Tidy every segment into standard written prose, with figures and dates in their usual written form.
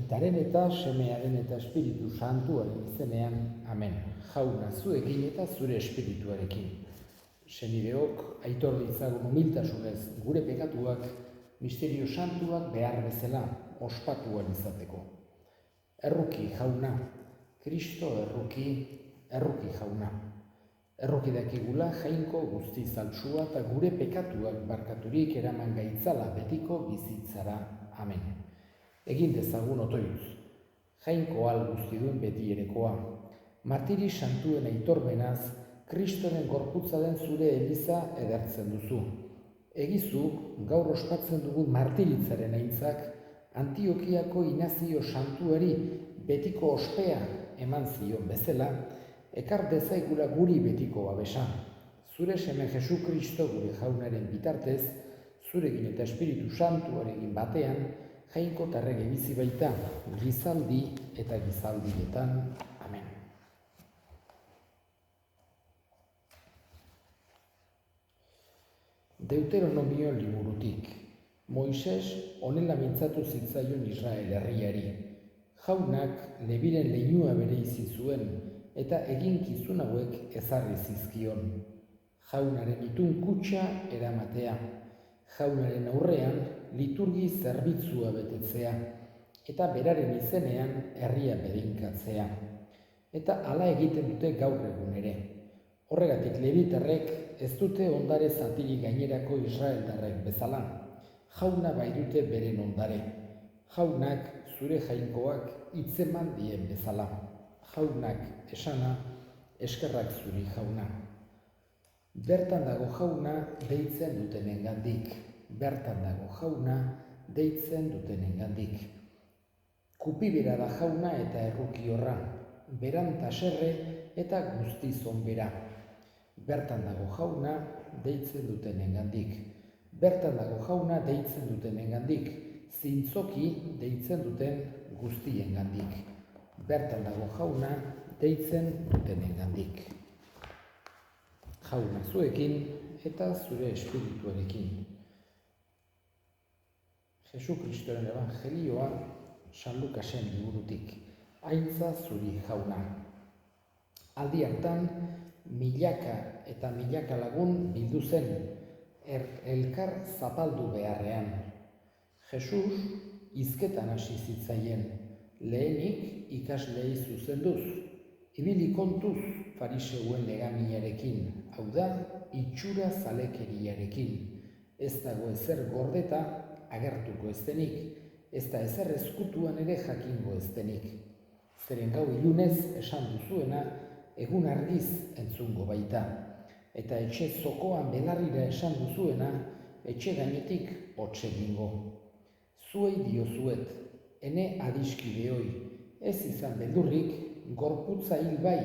Aitaren eta Semearen eta Espiritu Santuaren izenean, amen. Jauna zuekin eta zure espirituarekin. Senideok, aitor ditzagun humiltasunez gure pekatuak, misterio santuak behar bezala ospatuan izateko. Erruki jauna, Kristo erruki jauna. Erruki dakigula jainko guzti zaltsua eta gure pekatuak barkaturik eraman gaitzala betiko bizitzara, amen. Egin dezagun otoitz, jainko al guztidun beti erekoa, martiri santuen aitorbenaz, Kristoren gorputza den zure eliza edertzen duzu. Egizu, gaur ospatzen dugun martiritzaren aintzak, Antiokiako Inazio santuari betiko ospea eman zion bezala, ekar dezaigula guri betiko babesa. Zure seme Jesu Kristo gure jaunaren bitartez, zurekin eta Espiritu Santuarekin batean, jainko tarrege bizi baita, gizaldi eta gizaldietan. Amen. Deuteronomio liburutik. Moises honela mintzatu zitzaion Israel herriari. Jaunak Lebiren leinua bereizi zuen eta eginkizun hauek ezarri zizkion. Jaunaren itun kutxa eramatea. Jaunaren aurrean liturgi zerbitzua betetzea, eta beraren izenean herria bedinkatzea. Eta hala egiten dute gaur egun ere. Horregatik levitarrek ez dute ondare zatirik gainerako israeldarrek bezala. Jauna bai dute beren ondare. Jaunak zure jainkoak hitzeman dien bezala. Jaunak esana, eskerrak zuri jauna. Bertan dago jauna deitzen dutenengandik. Bertan dago jauna deitzen dutenengandik. Kupibera da jauna eta erruki horra, beran taserre eta guztiz onbera. Bertan dago jauna deitzen dutenengandik. Bertan dago jauna deitzen dutenengandik, zintzoki deitzen duten guztiengandik. Bertan dago jauna deitzen dutenengandik. Jauna zuekin eta zure espirituarekin. Jesu Kristoren evangelioa San Lukasen liburutik. Aintza zuri jauna. Aldi hartan, milaka eta milaka lagun bildu zen, elkar zapaldu beharrean. Jesus hizketan hasi zitzaien, lehenik ikasleei zuzenduz, ibili kontuz fariseuen legaminarekin, hau da, itxura zalekeriarekin. Ez dago ezer gordeta agertuko ez denik, ez da ezer ezkutuan ere jakingo ez denik. Zeren gau ilunez esan duzuena, egun argiz entzungo baita. Eta etxe zokoan belarrira esan duzuena, etxe gainetik hots egingo. Zuei diozuet, ene adiskideoi, ez izan beldurrik, gorputza hil bai,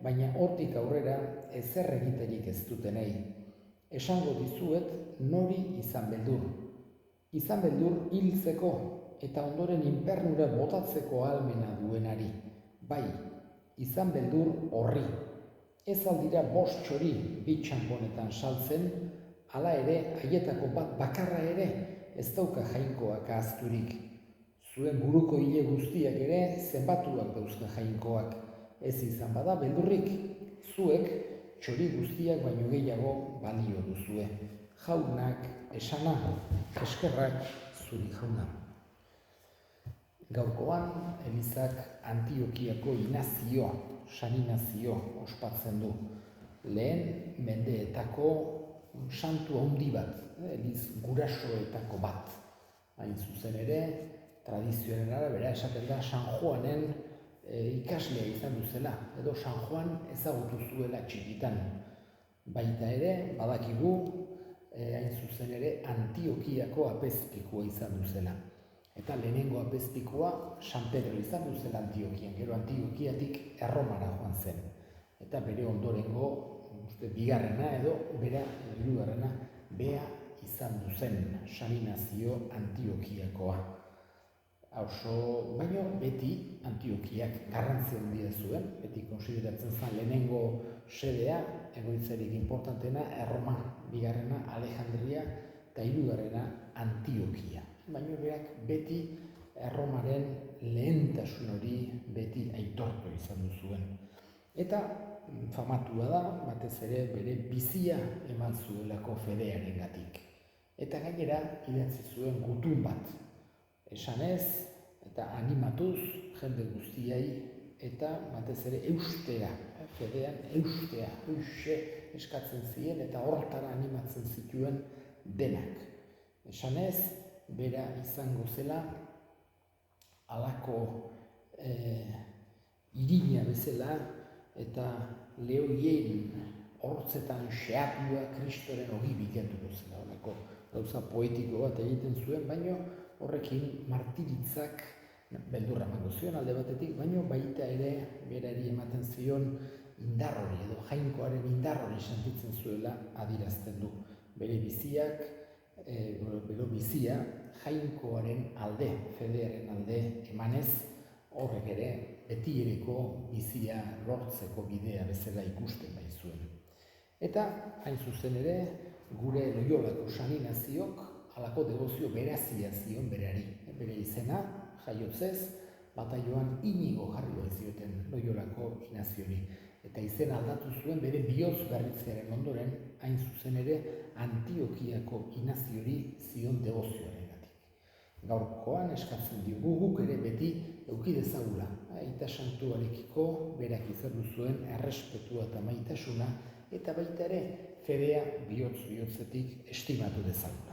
baina hortik aurrera ezer egiterik ez dutenei. Esango dizuet nori izan beldur. Izan beldur hiltzeko eta ondoren inpernura botatzeko ahalmena duenari. Bai, izan beldur horri. Ez aldira bost txori bi txanponetan saltzen, hala ere haietako bat bakarra ere ez dauka jainkoak ahazturik. Zuen buruko hile guztiak ere zenbatuak dauzka jainkoak. Ez izan bada beldurrik, zuek txori guztiak baino gehiago balio duzue. Jaunak esana, eskerrak zuri jauna. Gaurkoan, Elizak Antiokiako Inazio, San Inazio ospatzen du. Lehen mendeetako santu handi bat, Eliz gurasoetako bat. Hain zuzen ere, tradizioaren arabera esaten da San Juanen ikaslea izan duzela, edo San Juan ezagutu zuela txikitan. Baita ere, badakigu, hain zuzen ere, Antiokiako apezpikua izan duzela. Eta lehenengo apezpikua San Pedro izan duzela Antiokian, gero Antiokiatik Erromara joan zen. Eta bere ondorengo, bigarrena edo, bera, hirugarrena, bea izan duzen San Inazio Antiokiakoa. Baina beti Antiokiak garrantzi handia zuen, beti konsideratzen zen lehenengo sedea, egoitzarik importantena, Erroma, bigarrena Alejandria eta hirugarrena Antiokia. Baina berak beti Erromaren lehentasun hori beti aitortu izan zuen. Eta famatua da, batez ere bere bizia eman zuelako fedearengatik. Eta gainera idatzi zuen gutun bat, esanez eta animatuz jende guztiai eta batez ere eustea, fedean eustea, eskatzen ziren eta hortara animatzen zituen denak. Esanez, bera izango zela halako irina bezala eta lehoien hortzetan xeapua Kristoren ogi bikentuko zela. Horreko gauza poetiko bat egiten zuen, baino horrekin martiritzak beldurra emango zion alde batetik, baino baita ere berari ematen zion indar hori edo jainkoaren indar hori sentitzen zuela adierazten du. Bere bizia jainkoaren alde, fedearen alde emanez, horrek ere betiereko bizia lortzeko bidea bezala ikusten baizuen. Eta hain zuzen ere gure Loiolako San Inaziok halako debozio berazia zion berari. Bere izena jaiotzez bataioan Inigo jarri baizioten Loiolako Inaziori. Eta izena aldatu zuen bere bihotz berritzearen ondoren, hain zuzen ere Antiokiako Inaziori zion debozioarengatik. Gaurkoan eskatzen diogu guk ere beti eduki dezagula. Aita santuarekiko berak izan zuen errespetua eta maitasuna, eta baita ere fedea bihotz-bihotzetik estimatu dezagula.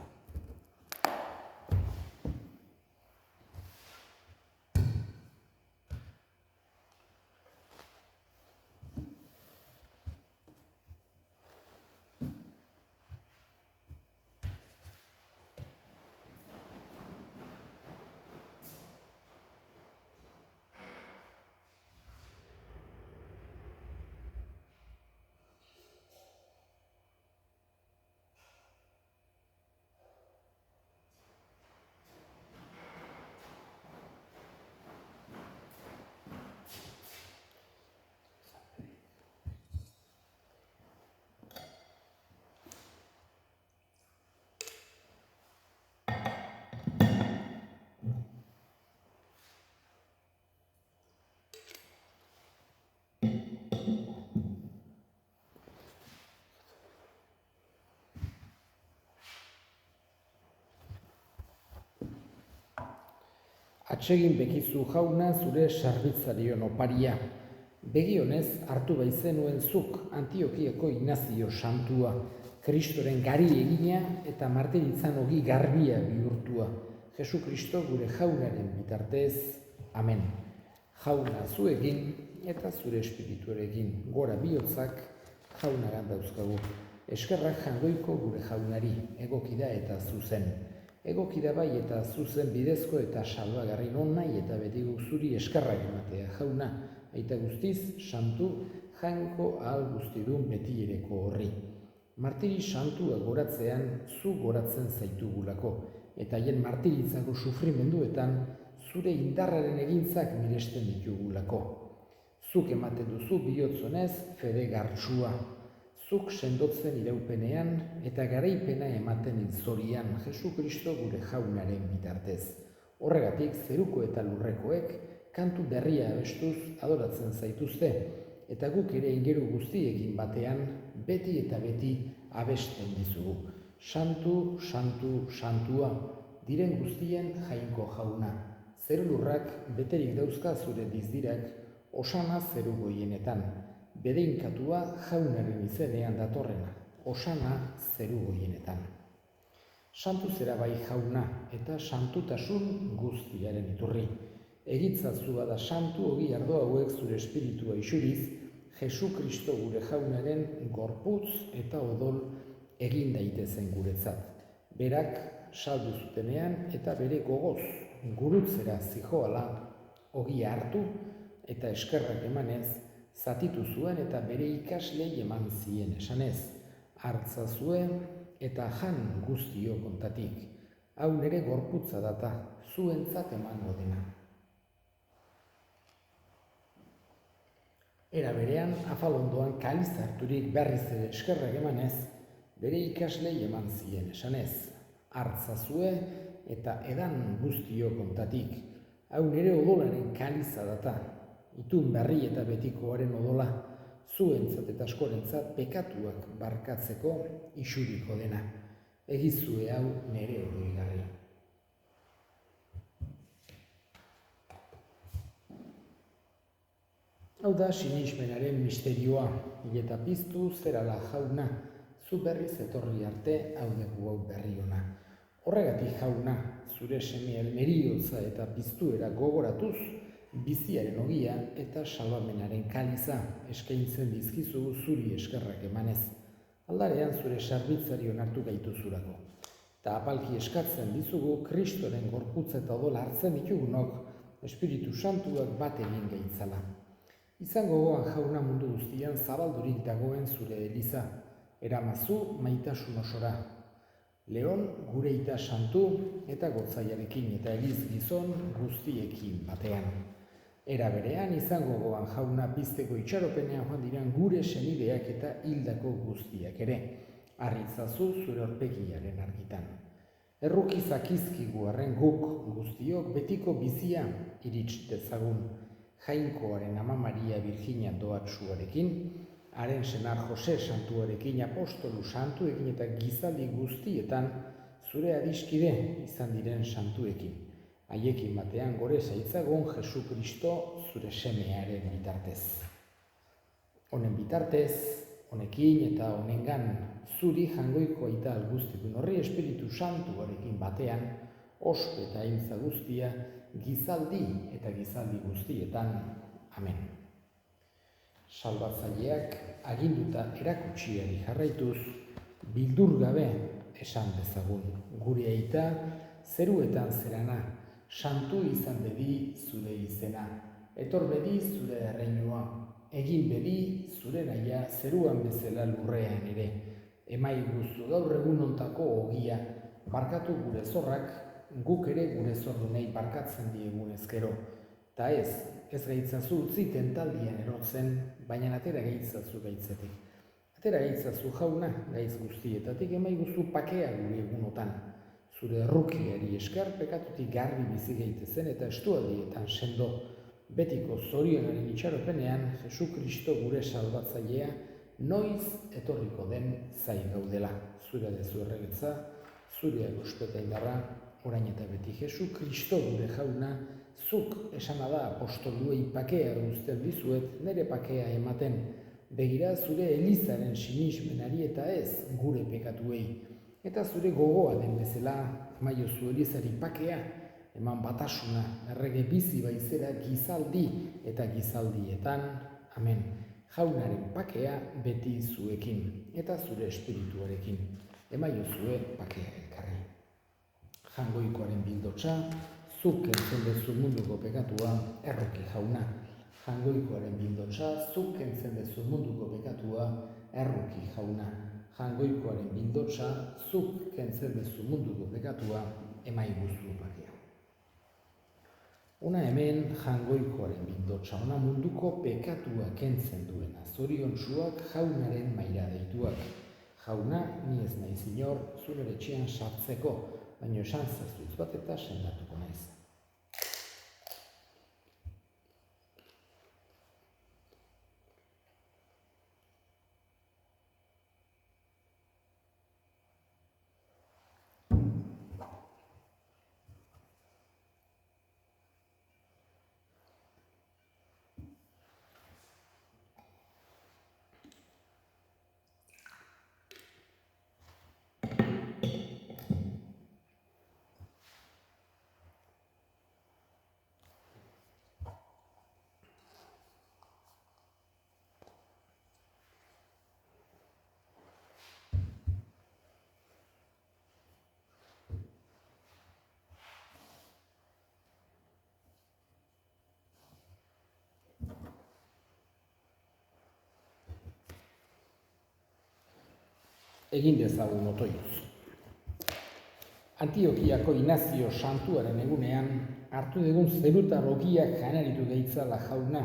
Atsegin bekizu jauna zure sarbitzarion oparia. Begionez hartu baizenuen zuk Antiokiako Inazio santua, Kristoren gari egina eta martiritzan ogi garbia bihurtua. Jesu Kristo gure jaunaren bitartez, amen. Jauna zuegin eta zure espirituarekin, gora bihotzak jaunagan dauzkagu. Eskerrak jangoiko gure jaunari, egokida eta zuzen. Egokida bai eta zuzen bidezko eta salbagarri non nahi eta beti guk zuri eskerrak ematea jauna, aita guztiz, santu, jainko ahal guztidun betiereko horri. Martiri santua goratzean zu goratzen zaitugulako, eta haien martiritzako sufrimenduetan zure indarraren egintzak miresten ditugulako. Zuk ematen duzu bihotzonez fede gartsua. Zuk sendotzen iraupenean eta garaipena ematen hilzorian Jesu Kristo gure jaunaren bitartez. Horregatik zeruko eta lurrekoek kantu berria abestuz adoratzen zaituzte, eta guk ere ingeru guztiekin batean beti eta beti abesten dizugu. Santu, santu, santua, diren guztien jainko jauna. Zeru lurrak beterik dauzka zure dizdirak, osana zeru goienetan. Bedeinkatua jaunaren izenean datorrena, osana zeru goienetan. Santu zera bai jauna eta santutasun guztiaren iturri. Egitzazua da santu ogi ardo hauek zure espiritua isuriz, Jesu Kristo gure jaunaren gorputz eta odol egin daitezen guretzat. Berak saldu zutenean eta bere gogoz gurutzera zijoala ogia hartu eta eskerrak emanez, zatitu zuen eta bere ikaslei eman zien esanez, hartza zuen eta jan guztio kontatik. Hau nere gorputza data, zuentzat emango dena. Era berean, afalondoan kaliz harturik berriz ere eskerrak emanez, bere ikaslei eman zien esanez, hartza zuen eta edan guztio kontatik. hau nire odolaren kaliza data, itun berri eta betikoaren odola, zuentzat eta askorentzat pekatuak barkatzeko isuriko dena. Egizue hau nire oroigarri. Hau da sinismenaren misterioa, hileta piztu zerala jauna, zu berriz etorri arte hau dugu hau berri ona. Horregatik jauna, zure semeen meriotza eta piztuera gogoratuz, biziaren ogia eta salbamenaren kaliza eskaintzen dizkizu zuri eskerrak emanez. Aldarean zure sarbitzari onartu gaituzurako. Eta apalki eskatzen dizugu Kristoren gorputza eta odola hartzen ditugunok, Espiritu Santuak bat egin gaitzala. Izango gogoan jauna mundu guztian zabaldurik dagoen zure eliza, eramazu maitasun osora. Leon gure ita santu eta gotzaiarekin eta eliz gizon guztiekin batean. Era berean izango gogoan jauna pizteko itxaropenean joan diren gure senideak eta hildako guztiak ere. Arritzazu zure horpegiaren argitan. Errukizak izkigu arren guk guztiok betiko bizia irits dezagun. Jainkoaren ama Maria Virginia doatsuarekin, haren senar Jose santuarekin, apostolu santuekin eta gizaldi guztietan zure adiskide izan diren santuekin. Haiekin batean gore zaitzagon Jesu Kristo zure semearen bitartez. Honen bitartez, honekin eta honengan zuri jangoiko aita alguztikun horri Espiritu Santuarekin batean, ospe eta aintza guztia, gizaldi eta gizaldi guztietan. Amen. Salbatzaileak aginduta erakutsiari jarraituz, bildur gabe esan dezagun. Gure aita zeruetan zerana, santu izan bedi zure izena. Etor bedi zure erreinua, egin bedi zure naia zeruan bezala lurrean ere. Emai guzu gaur egun ontako ogia, barkatu gure zorrak, guk ere gure zordunei barkatzen diegun ezkero. Ta ez gaitzazu utzi tentaldian erotzen, baina atera gaitzazu gaitzetik. Atera gaitzazu jauna gaitz guztietatik, emai guzu pakea gure egunotan. Zure errukiari esker pekatutik garbi bizi gaitezen eta estualdietan sendo. Betiko zorionaren itxaropenean, Jesu Kristo gure salbatzailea, noiz etorriko den zai gaudela. Zure dezu erregetza, zure ospeta indarra, orain eta beti. Jesu Kristo gure jauna, zuk esana da apostoluei pakea guzten dizuet, nire pakea ematen. Begira zure elizaren sinismenari eta ez gure pekatuei. Eta zure gogoa den bezala, maiozu elizari pakea, eman batasuna, errege bizi baizera gizaldi eta gizaldietan. Amen. Jaunaren pakea beti zuekin eta zure espirituarekin. Emaiozue pakea elkarri. Jangoikoaren bildotsa, zuk kentzen dezu munduko pekatua, erroki jauna. Jangoikoaren bildotsa, zuk kentzen dezu munduko pekatua, erroki jauna. Jangoikoaren bildotsa, zuk kentzen dezu munduko pekatua, emaiguzu pakea. Ona hemen jangoikoaren bildotsa, ona munduko pekatua kentzen duena, zoriontsuak jaunaren maira deituak. Jauna, ni ez naiz inor, zure etxean sartzeko, baina esan zazuz bat eta sendatuko naiz. Egin dezagun otoioz. Antiokiako Inazio santuaren egunean, hartu dugun zerutar ogiak janaritu gaitzala jauna,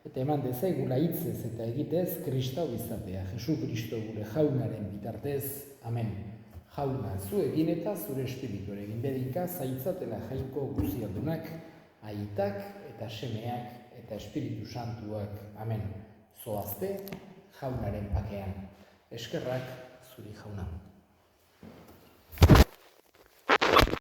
eta eman dezaigula hitzez eta egitez kristau izatea, Jesu Kristo gure jaunaren bitartez. Amen. Jauna zu egin eta zure espirituarekin bedinka zaitzatela jainko guzialdunak, Aitak eta semeak eta Espiritu Santuak, amen. Zoazte jaunaren pakean. Eskerrak zuri jauna.